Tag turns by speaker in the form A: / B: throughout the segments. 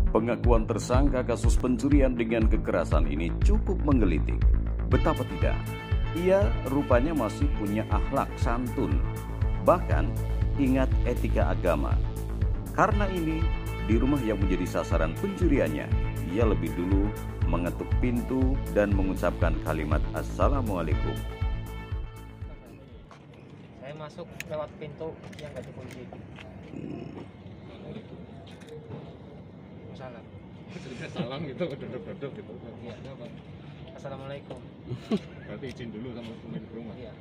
A: Pengakuan tersangka kasus pencurian dengan kekerasan ini cukup menggelitik. Betapa tidak, ia rupanya masih punya akhlak santun, bahkan ingat etika agama. Karena ini, di rumah yang menjadi sasaran pencuriannya, ia lebih dulu mengetuk pintu dan mengucapkan kalimat Assalamualaikum.
B: Saya masuk lewat pintu yang gak dikunci. Salam.
C: Salam gitu, duduk-duduk gitu.
B: Iya. Assalamualaikum.
C: Berarti izin dulu sama pemilik rumah.
B: Iya.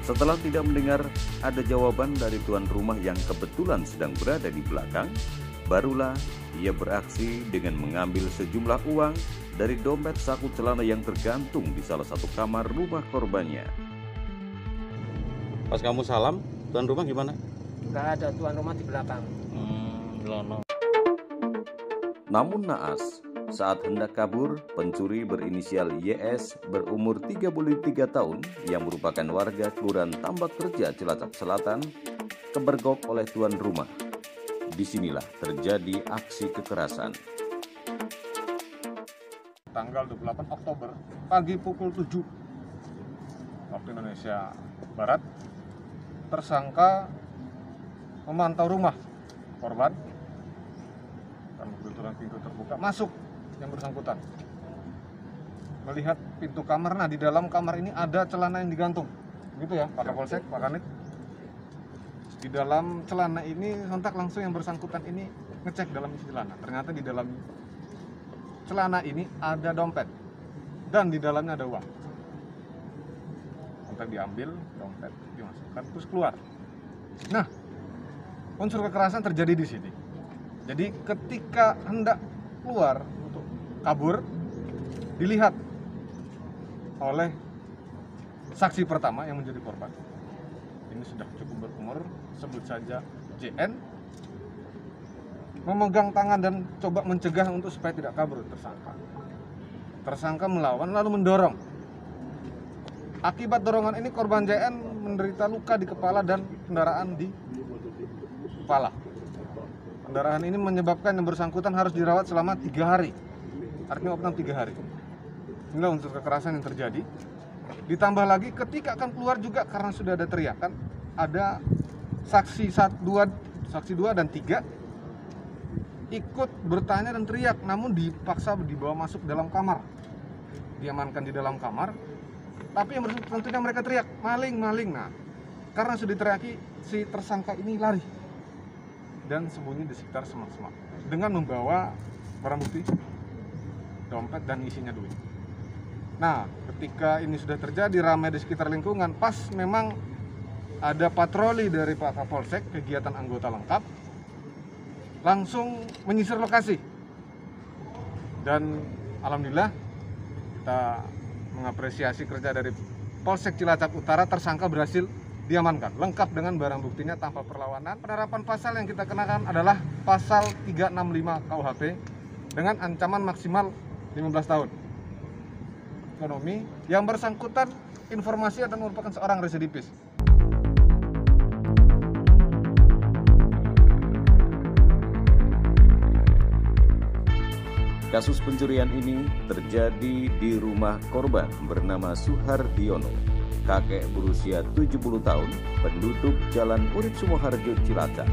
A: Setelah tidak mendengar ada jawaban dari tuan rumah yang kebetulan sedang berada di belakang, barulah ia beraksi dengan mengambil sejumlah uang dari dompet saku celana yang tergantung di salah satu kamar rumah korbannya. Pas kamu salam, tuan rumah gimana?
B: Gak ada tuan rumah di belakang.
A: Namun naas, saat hendak kabur, pencuri berinisial YS berumur 33 tahun yang merupakan warga Kelurahan Tambak Kerja, Cilacap Selatan, kebergok oleh tuan rumah. Disinilah terjadi aksi kekerasan.
C: Tanggal 28 Oktober, pagi pukul 7 waktu Indonesia Barat, tersangka memantau rumah korban. Karena kebetulan pintu terbuka, masuk yang bersangkutan. Melihat pintu kamar, nah di dalam kamar ini ada celana yang digantung. Gitu ya, Pak Kapolsek, Pak Kanit. Di dalam celana ini sontak langsung yang bersangkutan ini ngecek dalam isi celana. Ternyata di dalam celana ini ada dompet dan di dalamnya ada uang. Dompet diambil, dompet dimasukkan, terus keluar. Nah, unsur kekerasan terjadi di sini. Jadi ketika hendak keluar untuk kabur, dilihat oleh saksi pertama yang menjadi korban. Ini sudah cukup berumur, sebut saja JN, memegang tangan dan coba mencegah untuk supaya tidak kabur tersangka. Tersangka melawan lalu mendorong. Akibat dorongan ini korban JN menderita luka di kepala dan pendarahan di kepala. Pendarahan ini menyebabkan yang bersangkutan harus dirawat selama 3 hari. Artinya opnam 3 hari. Inilah unsur kekerasan yang terjadi. Ditambah lagi ketika akan keluar juga karena sudah ada teriakan, ada saksi 2 dan 3 ikut bertanya dan teriak, namun dipaksa dibawa masuk dalam kamar. Diamankan di dalam kamar. Tapi yang bersangkutan tentunya mereka teriak, maling, maling. Nah, karena sudah teriaki, si tersangka ini lari dan sembunyi di sekitar semak-semak dengan membawa barang bukti, dompet dan isinya duit. Nah, ketika ini sudah terjadi ramai di sekitar lingkungan, pas memang ada patroli dari Pak Kapolsek, kegiatan anggota lengkap, langsung menyisir lokasi. Dan alhamdulillah kita mengapresiasi kerja dari Polsek Cilacap Utara, tersangka berhasil diamankan, lengkap dengan barang buktinya tanpa perlawanan. Penerapan pasal yang kita kenakan adalah pasal 365 KUHP dengan ancaman maksimal 15 tahun. Ekonomi yang bersangkutan informasi dan merupakan seorang residivis.
A: Kasus pencurian ini terjadi di rumah korban bernama Suhardiono, kakek berusia 70 tahun, penduduk Jalan Urip Sumoharjo, Cilacap.